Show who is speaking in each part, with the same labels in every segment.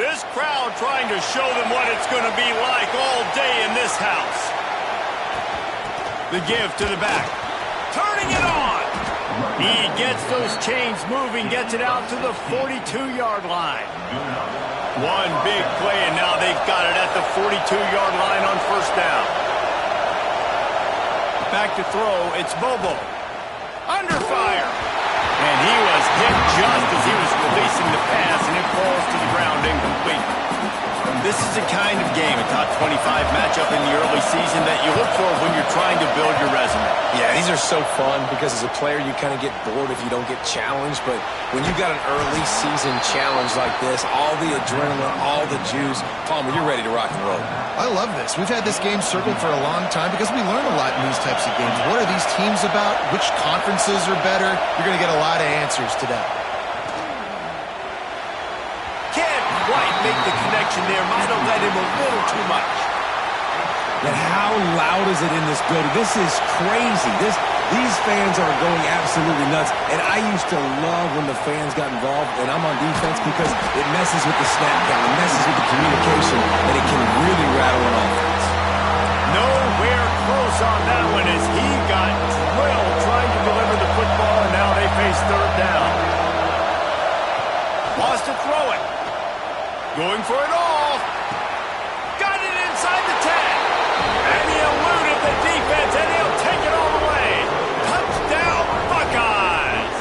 Speaker 1: This crowd trying to show them what it's going to be like all day in this house. The give to the back. Turning it on. He gets those chains moving, gets it out to the 42-yard line. One big play, and now they've got it at the 42-yard line on first down. Back to throw, it's Bobo. Under fire. And he was hit just as he was releasing the pass, and it falls to the ground incomplete. This is the kind of game, a top 25 matchup in the early season, that you look for when you're trying to build your resume.
Speaker 2: Yeah, these are so fun because as a player, you kind of get bored if you don't get challenged. But when you've got an early season challenge like this, all the adrenaline, all the juice, Palmer, you're ready to rock and roll.
Speaker 3: I love this. We've had this game circled for a long time because we learn a lot in these types of games. What are these teams about? Which conferences are better? You're going to get a lot of answers today.
Speaker 1: Can't quite make the connection there. Might have led him a little too much.
Speaker 4: And how loud is it in this building? This is crazy. These fans are going absolutely nuts. And I used to love when the fans got involved, and I'm on defense, because it messes with the snap count, it messes with the communication, and it can really rattle an offense.
Speaker 1: Nowhere close on that one as he got drilled trying to deliver the football, and now they face third down. Wants to throw it. Going for it all. Got it inside the 10. And he eluded the defense, and he'll take it all the way. Touchdown, Buckeyes!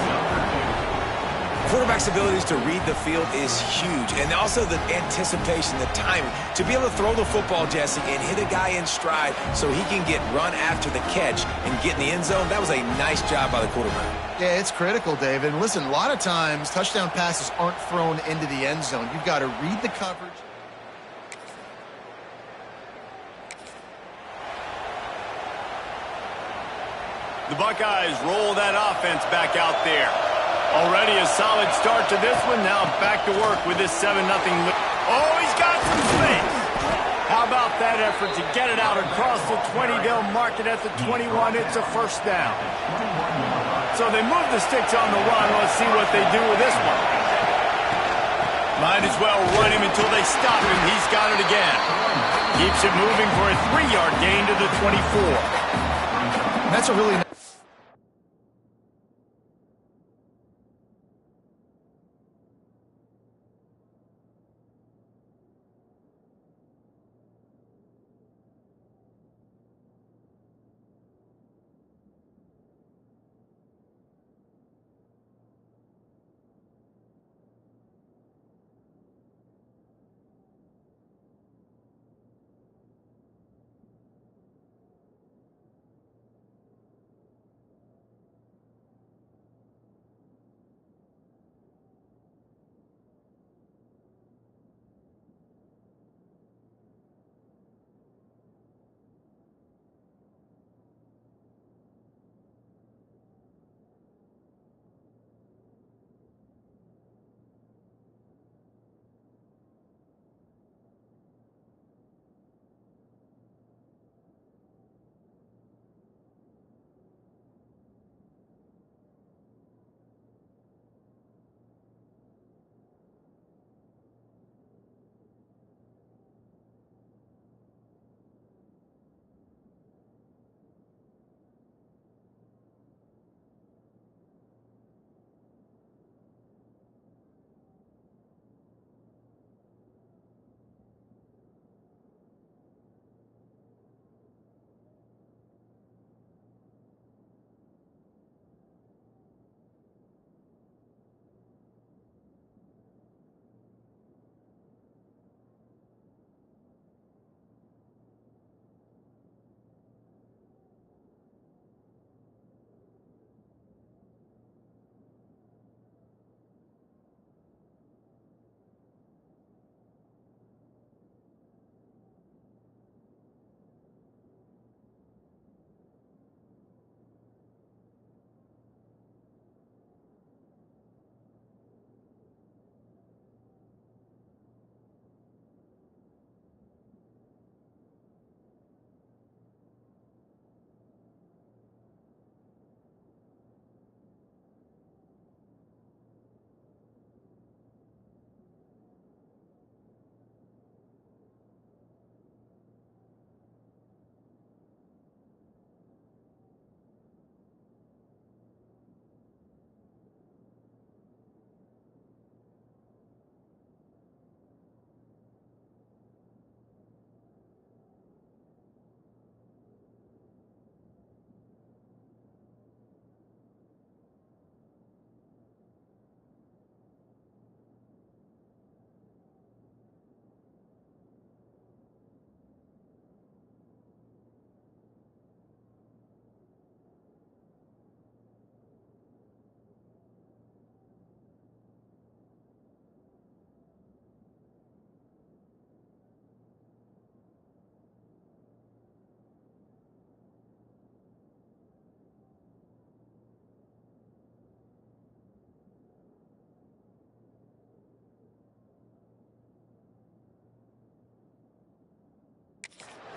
Speaker 2: Quarterback's abilities to read the field is huge, and also the anticipation, the timing. To be able to throw the football, Jesse, and hit a guy in stride so he can get run after the catch and get in the end zone, that was a nice job by the quarterback.
Speaker 3: Yeah, it's critical, David. And listen, a lot of times touchdown passes aren't thrown into the end zone. You've got to read the coverage.
Speaker 1: The Buckeyes roll that offense back out there. Already a solid start to this one. Now back to work with this 7-0 lead. Oh, he's got some space. How about that effort to get it out across the 20? They'll mark it at the 21. It's a first down. So they move the sticks on the run. Let's see what they do with this one. Might as well run him until they stop him. He's got it again. Keeps it moving for a 3-yard gain to the 24.
Speaker 3: That's a really nice.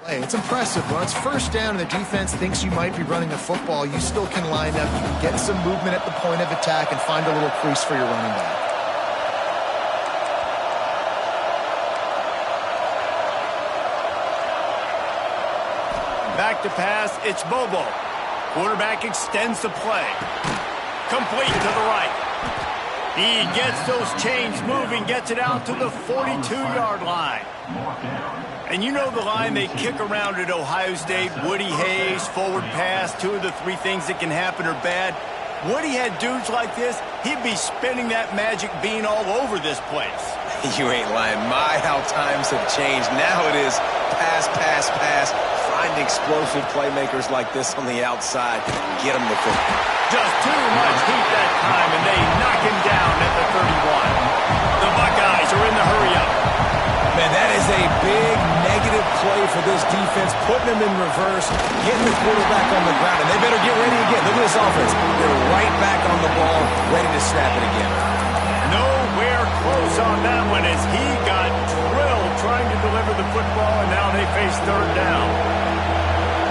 Speaker 3: Hey, it's impressive. When it's first down and the defense thinks you might be running the football, you still can line up, you can get some movement at the point of attack and find a little crease for your running back.
Speaker 1: Back to pass, it's Bobo. Quarterback extends the play. Complete to the right. He gets those chains moving, gets it out to the 42-yard line. And you know the line they kick around at Ohio State, Woody Hayes, forward pass, 2 of the 3 things that can happen are bad. Woody had dudes like this, he'd be spinning that magic bean all over this place.
Speaker 2: You ain't lying. My, how times have changed. Now it is pass, pass, pass. Find explosive playmakers like this on the outside. Get them the football.
Speaker 1: Just too much heat that time, and they knock him down at the 31. The Buckeyes are in the hurry-up.
Speaker 2: Man, that is a big negative play for this defense, putting them in reverse, getting the quarterback on the ground, and they better get ready again. Look at this offense. They're right back on the ball, ready to snap it again.
Speaker 1: Nowhere close on that one as he got drilled trying to deliver the football, and now they face third down.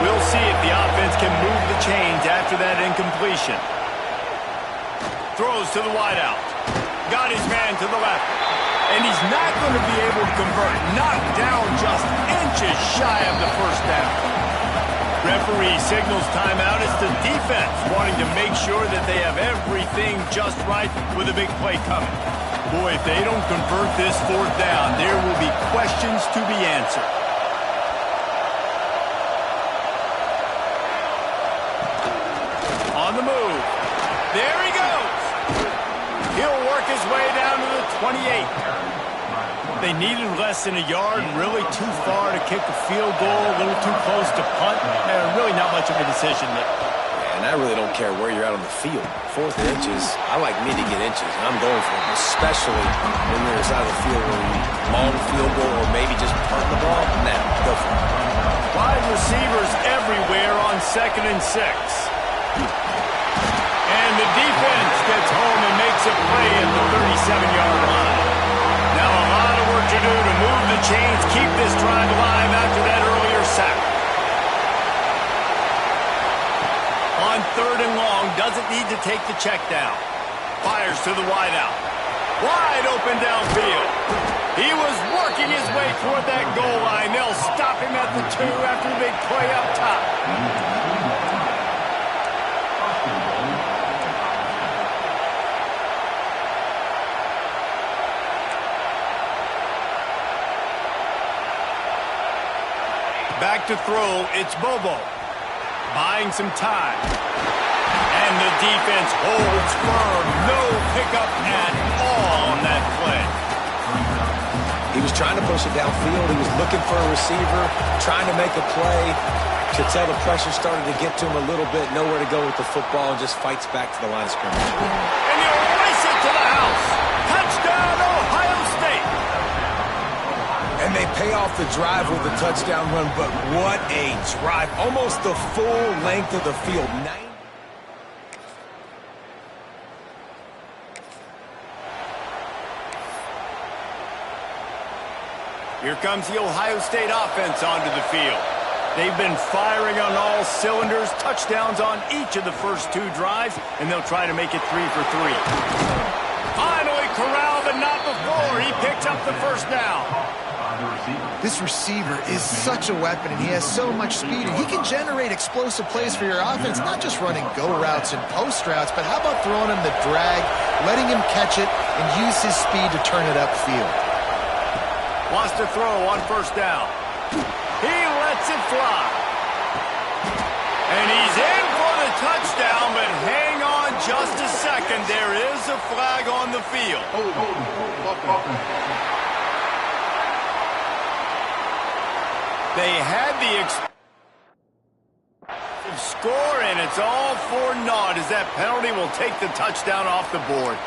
Speaker 1: We'll see if the offense can move the chains after that incompletion. Throws to the wideout. Got his man to the left. And he's not going to be able to convert. Knocked down just inches shy of the first down. Referee signals timeout. It's the defense wanting to make sure that they have everything just right with a big play coming. Boy, if they don't convert this 4th down, there will be questions to be answered. On the move. There he goes. He'll work his way down to the 28. They needed less than a yard, really too far to kick a field goal, a little too close to punt. Really not much of a decision there.
Speaker 2: And I really don't care where you're out on the field. 4th and inches, I like me to get inches, and I'm going for it, especially when you're inside of the field where you long field goal or maybe just punt the ball. Now, go for it.
Speaker 1: Wide receivers everywhere on 2nd and 6. And the defense gets home and makes a play at the 37-yard line. Now a lot of work to do to move the chains, keep this drive alive after that earlier sack. On 3rd and long, doesn't need to take the check down. Fires to the wideout. Wide open downfield. He was working his way toward that goal line. They'll stop him at the 2 after the big play up top. Back to throw, it's Bobo. Buying some time. And the defense holds firm. No pickup at all on that play.
Speaker 2: He was trying to push it downfield. He was looking for a receiver, trying to make a play. To tell the pressure started to get to him a little bit. Nowhere to go with the football and just fights back to the line of scrimmage.
Speaker 1: And he'll race it to the house. Touchdown, Ohio State.
Speaker 2: And they pay off the drive with a touchdown run, but what a drive. Almost the full length of the field.
Speaker 1: Here comes the Ohio State offense onto the field. They've been firing on all cylinders, touchdowns on each of the first 2 drives, and they'll try to make it 3 for 3. Finally corralled, but not before. He picks up the first down.
Speaker 3: This receiver is such a weapon, and he has so much speed, and he can generate explosive plays for your offense, not just running go routes and post routes, but how about throwing him the drag, letting him catch it, and use his speed to turn it upfield.
Speaker 1: Wants to throw on 1st down. He lets it fly. And he's in for the touchdown, but hang on just a second. There is a flag on the field. They had the score, and it's all for naught as that penalty will take the touchdown off the board.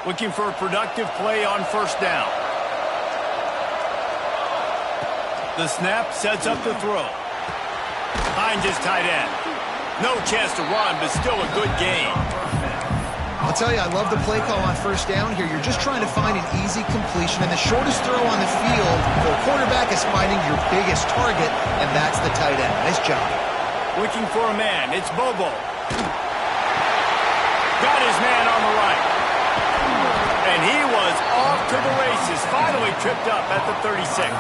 Speaker 1: Looking for a productive play on 1st down. The snap sets up the throw. Finds his tight end. No chance to run, but still a good gain.
Speaker 3: I'll tell you, I love the play call on first down here. You're just trying to find an easy completion, and the shortest throw on the field for a quarterback is finding your biggest target, and that's the tight end. Nice job.
Speaker 1: Looking for a man. It's Bobo. Got his man on the right. And he was off to the races. Finally tripped up at the 36.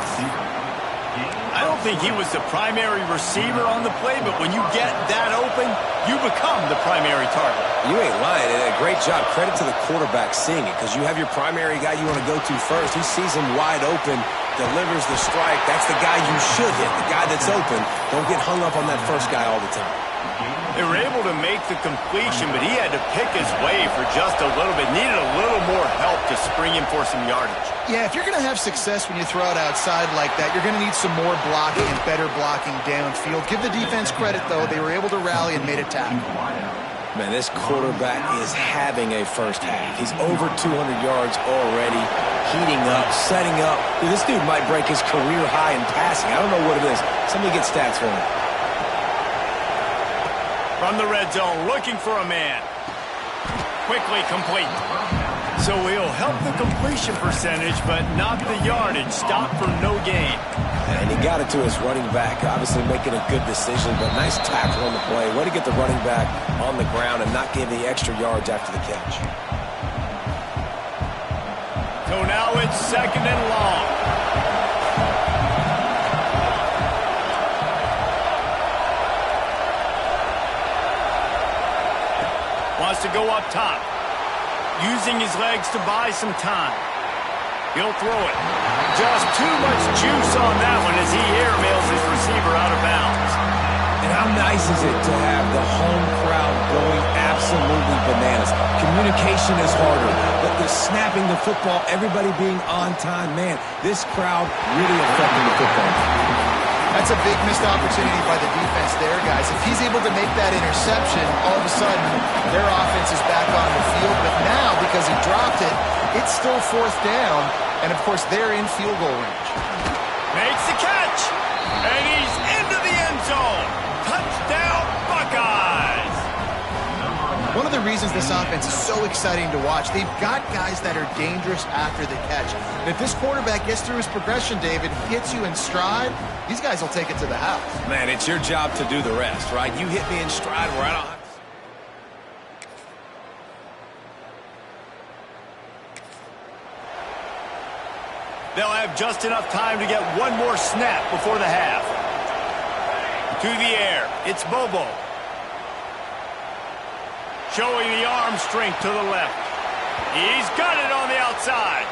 Speaker 1: I don't think he was the primary receiver on the play, but when you get that open, you become the primary target.
Speaker 2: You ain't lying. And a great job. Credit to the quarterback seeing it, because you have your primary guy you want to go to first. He sees him wide open, delivers the strike. That's the guy you should hit, the guy that's open. Don't get hung up on that first guy all the time.
Speaker 1: They were able to make the completion, but he had to pick his way for just a little bit. Needed a little more help to spring him for some yardage.
Speaker 3: Yeah, if you're going to have success when you throw it outside like that, you're going to need some more blocking and better blocking downfield. Give the defense credit, though. They were able to rally and made a tackle.
Speaker 2: Man, this quarterback is having a first half. He's over 200 yards already, heating up, setting up. Dude, this dude might break his career high in passing. I don't know what it is. Somebody get stats for him.
Speaker 1: From the red zone, looking for a man. Quickly complete. So he'll help the completion percentage, but not the yardage. Stop for no gain.
Speaker 2: And he got it to his running back, obviously making a good decision, but nice tackle on the play. Way to get the running back on the ground and not give the extra yards after the catch.
Speaker 1: So now it's 2nd and long. Wants to go up top. Using his legs to buy some time. He'll throw it. Just too much juice on that one as he airmails his receiver out of bounds.
Speaker 2: And how nice is it to have the home crowd going absolutely bananas? Communication is harder, but the snapping the football, everybody being on time, man, this crowd really affecting the football.
Speaker 3: That's a big missed opportunity by the defense there, guys. If he's able to make that interception, all of a sudden their offense is back on the field. But now, because he dropped it, it's still 4th down. And, of course, they're in field goal range.
Speaker 1: Makes the catch. And he's into the end zone. Touchdown, Buckeyes.
Speaker 3: One of the reasons this offense is so exciting to watch, they've got guys that are dangerous after the catch. And if this quarterback gets through his progression, David, hits you in stride, these guys will take it to the house.
Speaker 2: Man, it's your job to do the rest, right? You hit me in stride where I don't have to.
Speaker 1: They'll have just enough time to get one more snap before the half. To the air, it's Bobo. Showing the arm strength to the left. He's got it on the outside.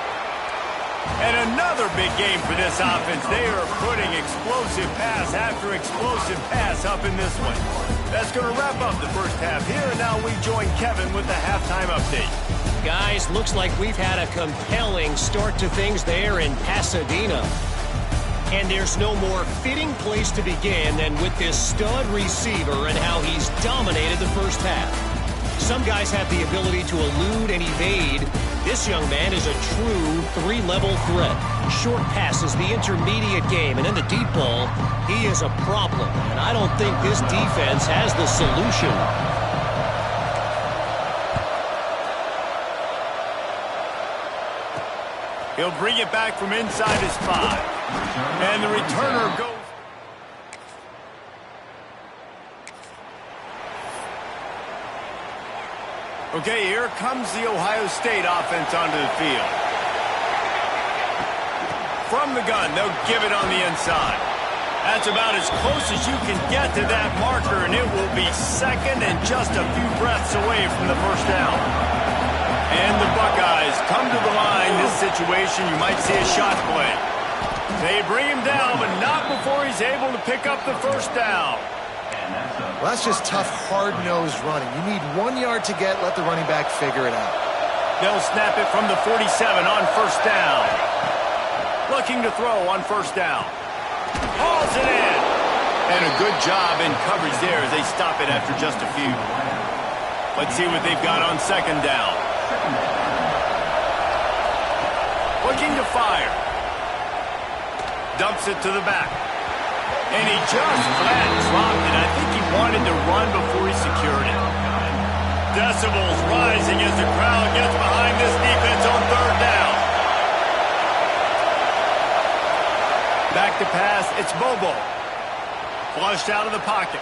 Speaker 1: And another big game for this offense. They are putting explosive pass after explosive pass up in this one. That's going to wrap up the first half here. And now we join Kevin with the halftime update.
Speaker 5: Guys, looks like we've had a compelling start to things there in Pasadena. And there's no more fitting place to begin than with this stud receiver and how he's dominated the first half. Some guys have the ability to elude and evade. This young man is a true three-level threat. Short passes, the intermediate game, and in the deep ball, he is a problem. And I don't think this defense has the solution.
Speaker 1: He'll bring it back from inside his 5. And the returner goes. Okay, here comes the Ohio State offense onto the field. From the gun, they'll give it on the inside. That's about as close as you can get to that marker, and it will be 2nd and just a few breaths away from the first down. And the Buckeyes come to the line. This situation, you might see a shot play. They bring him down, but not before he's able to pick up the first down.
Speaker 3: Well, that's just tough, hard-nosed running. You need 1 yard to get, let the running back figure it out.
Speaker 1: They'll snap it from the 47 on first down. Looking to throw on first down. Hauls it in. And a good job in coverage there as they stop it after just a few. Let's see what they've got on second down. Looking to fire. Dumps it to the back. And he just flat dropped it. I think he wanted to run before decibels rising as the crowd gets behind this defense on third down. Back to pass, it's Bobo. Flushed out of the pocket.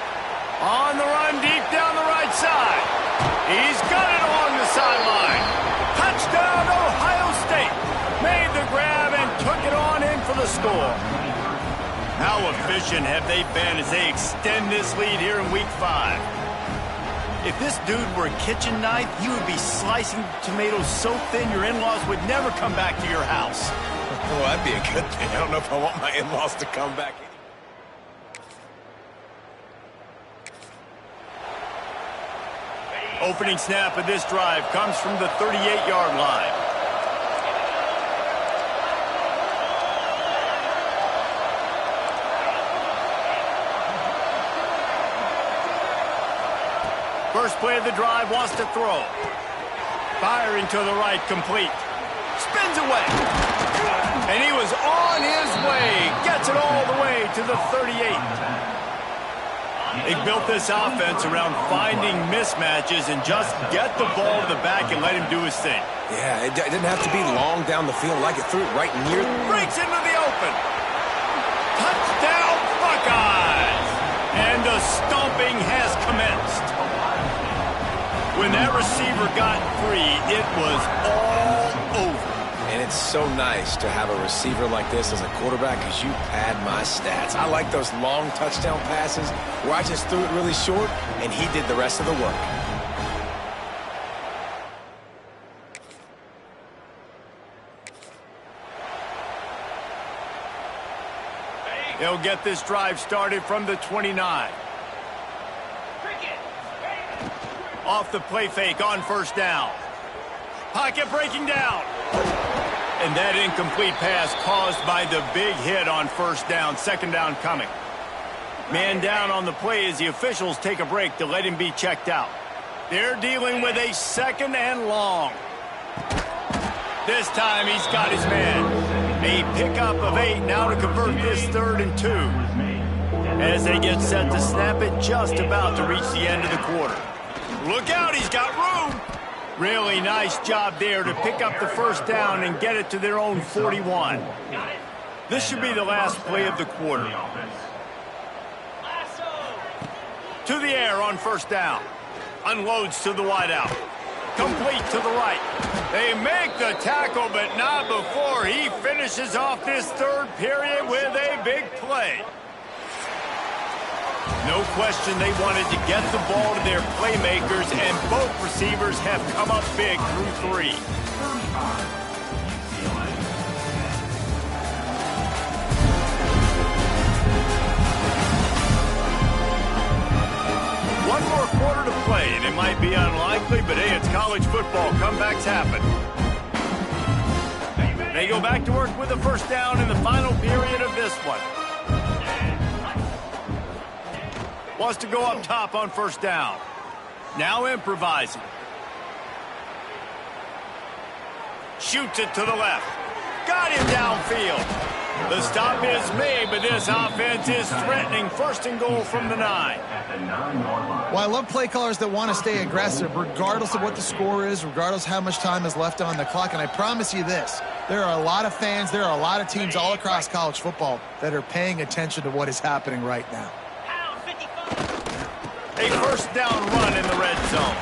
Speaker 1: On the run, deep down the right side. He's got it along the sideline. Touchdown, Ohio State. Made the grab and took it on in for the score. How efficient have they been as they extend this lead here in Week 5? If this dude were a kitchen knife, he would be slicing tomatoes so thin your in-laws would never come back to your house.
Speaker 2: Well, that'd be a good thing. I don't know if I want my in-laws to come back.
Speaker 1: Opening snap of this drive comes from the 38-yard line. First play of the drive, wants to throw. Firing to the right, complete. Spins away. And he was on his way. Gets it all the way to the 38. They built this offense around finding mismatches and just get the ball to the back and let him do his thing.
Speaker 2: Yeah, it didn't have to be long down the field. Like it threw it right near.
Speaker 1: Breaks into the open. Touchdown, Buckeyes. And the stomping has commenced. When that receiver got free, it was all over.
Speaker 2: And it's so nice to have a receiver like this as a quarterback because you pad my stats. I like those long touchdown passes where I just threw it really short and he did the rest of the work.
Speaker 1: He'll get this drive started from the 29. Off the play fake on first down. Pocket breaking down. And that incomplete pass caused by the big hit on first down. Second down coming. Man down on the play as the officials take a break to let him be checked out. They're dealing with a second and long. This time he's got his man. A pickup of 8 now to convert this 3rd and 2. As they get set to snap it, just about to reach the end of the quarter. Look out, he's got room. Really nice job there to pick up the first down and get it to their own 41. This should be the last play of the quarter. To the air on first down. Unloads to the wideout. Complete to the right. They make the tackle, but not before he finishes off this 3rd period with a big play. No question they wanted to get the ball to their playmakers, and both receivers have come up big through 3. One more quarter to play, and it might be unlikely, but hey, it's college football. Comebacks happen. They go back to work with a first down in the final period of this one. Wants to go up top on first down. Now improvising. Shoots it to the left. Got him downfield. The stop is made, but this offense is threatening. First and goal from the 9.
Speaker 3: Well, I love play callers that want to stay aggressive regardless of what the score is, regardless of how much time is left on the clock. And I promise you this, there are a lot of fans, there are a lot of teams all across college football that are paying attention to what is happening right now.
Speaker 1: A first down run in the red zone.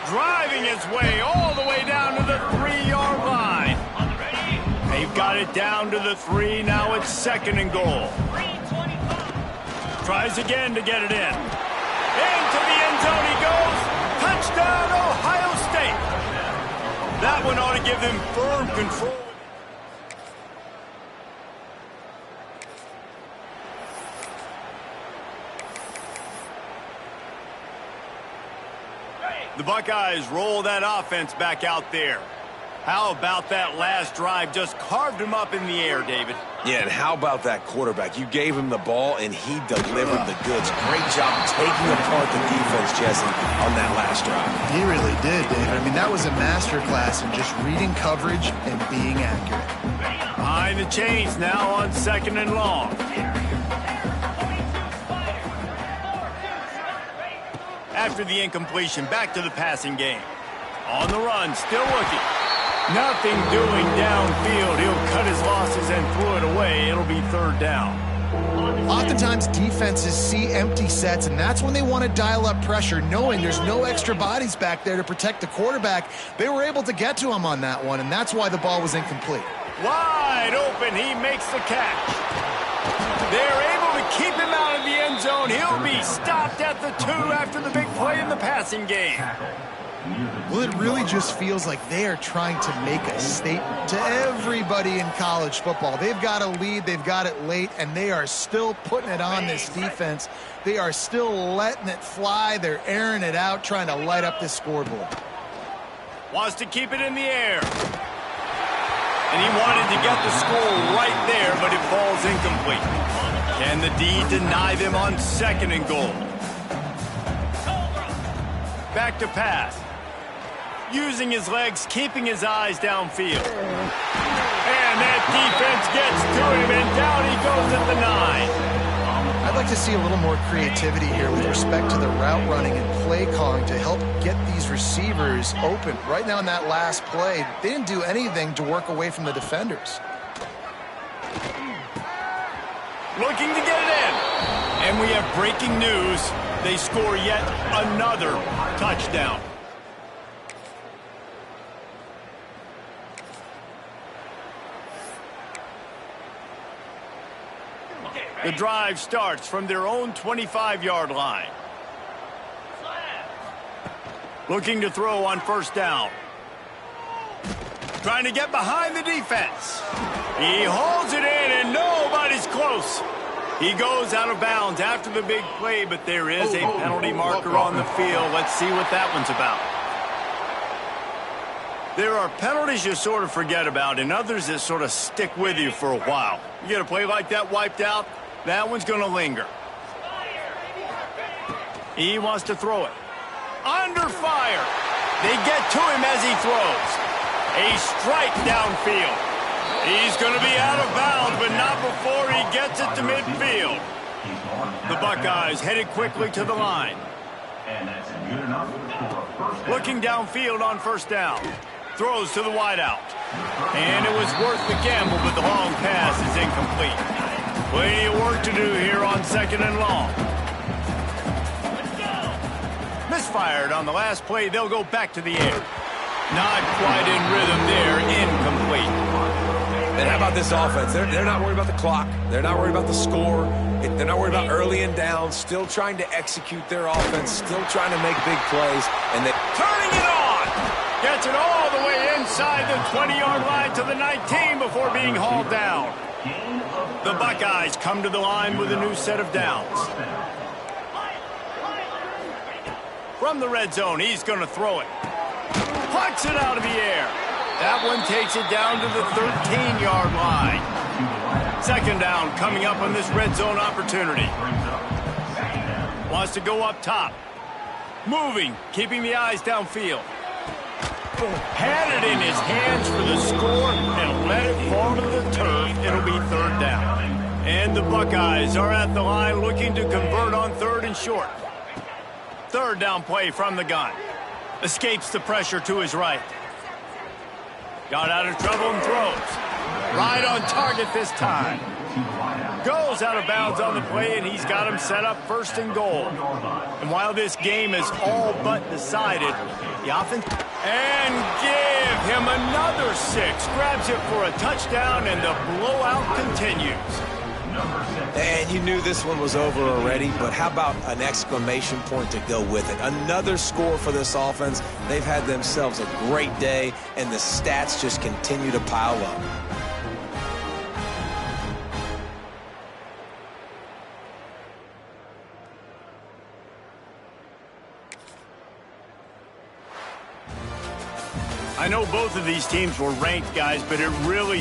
Speaker 1: Driving his way all the way down to the 3-yard line. They've got it down to the 3. Now it's 2nd and goal. Tries again to get it in. Into the end zone he goes. Touchdown, Ohio State. That one ought to give them firm control. The Buckeyes roll that offense back out there. How about that last drive? Just carved him up in the air, David.
Speaker 2: Yeah, and how about that quarterback? You gave him the ball, and he delivered the goods. Great job taking apart the defense, Jesse, on that last drive.
Speaker 3: He really did, David. I mean, that was a masterclass in just reading coverage and being accurate.
Speaker 1: Behind the chains now on 2nd and long. after the incompletion. Back to the passing game. On the run, still looking. Nothing doing downfield. He'll cut his losses and throw it away. It'll be third down.
Speaker 3: Oftentimes, defenses see empty sets, and that's when they want to dial up pressure, knowing there's no extra bodies back there to protect the quarterback. They were able to get to him on that one, and that's why the ball was incomplete.
Speaker 1: Wide open, he makes the catch. They're able to keep him out of the end zone. He'll be stopped at the 2 after the big play in the passing game.
Speaker 3: Well, it really just feels like they are trying to make a statement to everybody in college football. They've got a lead, they've got it late, and they are still putting it on this defense. They are still letting it fly. They're airing it out, trying to light up this scoreboard.
Speaker 1: Wants to keep it in the air. And he wanted to get the score right there, but it falls incomplete. Can the D deny them on second and goal? Back to pass. Using his legs, keeping his eyes downfield. And that defense gets to him, and down he goes at the 9.
Speaker 3: I'd like to see a little more creativity here with respect to the route running and play calling to help get these receivers open. Right now in that last play, they didn't do anything to work away from the defenders.
Speaker 1: Looking to get it in. And we have breaking news. They score yet another touchdown. The drive starts from their own 25-yard line. Looking to throw on first down. Trying to get behind the defense. He holds it in, and nobody's close. He goes out of bounds after the big play, but there is a penalty marker on the field. Let's see what that one's about. There are penalties you sort of forget about, and others that sort of stick with you for a while. You get a play like that wiped out, that one's going to linger. He wants to throw it. Under fire. They get to him as he throws. A strike downfield. He's going to be out of bounds, but not before he gets it to midfield. The Buckeyes headed quickly to the line. Looking downfield on first down. Throws to the wideout. And it was worth the gamble, but the long pass is incomplete. Plenty of work to do here on second and long. Misfired on the last play. They'll go back to the air. Not quite in rhythm there. Incomplete.
Speaker 2: And how about this offense? They're not worried about the clock. They're not worried about the score. They're not worried about early and down. Still trying to execute their offense. Still trying to make big plays. And they
Speaker 1: turning it on. Gets it all the way inside the 20-yard line to the 19 before being hauled down. The Buckeyes come to the line with a new set of downs. From the red zone, he's going to throw it. Plucks it out of the air. That one takes it down to the 13-yard line. Second down coming up on this red zone opportunity. Wants to go up top. Moving, keeping the eyes downfield. Had it in his hands for the score and let it fall to the turf. It'll be third down. And the Buckeyes are at the line looking to convert on third and short. Third down play from the gun. Escapes the pressure to his right. Got out of trouble and throws. Right on target this time. Goes out of bounds on the play, and he's got him set up first and goal. And while this game is all but decided, the offense... And give him another 6. Grabs it for a touchdown, and the blowout continues.
Speaker 2: And you knew this one was over already, but how about an exclamation point to go with it? Another score for this offense. They've had themselves a great day, and the stats just continue to pile up.
Speaker 1: I know both of these teams were ranked, guys, but it really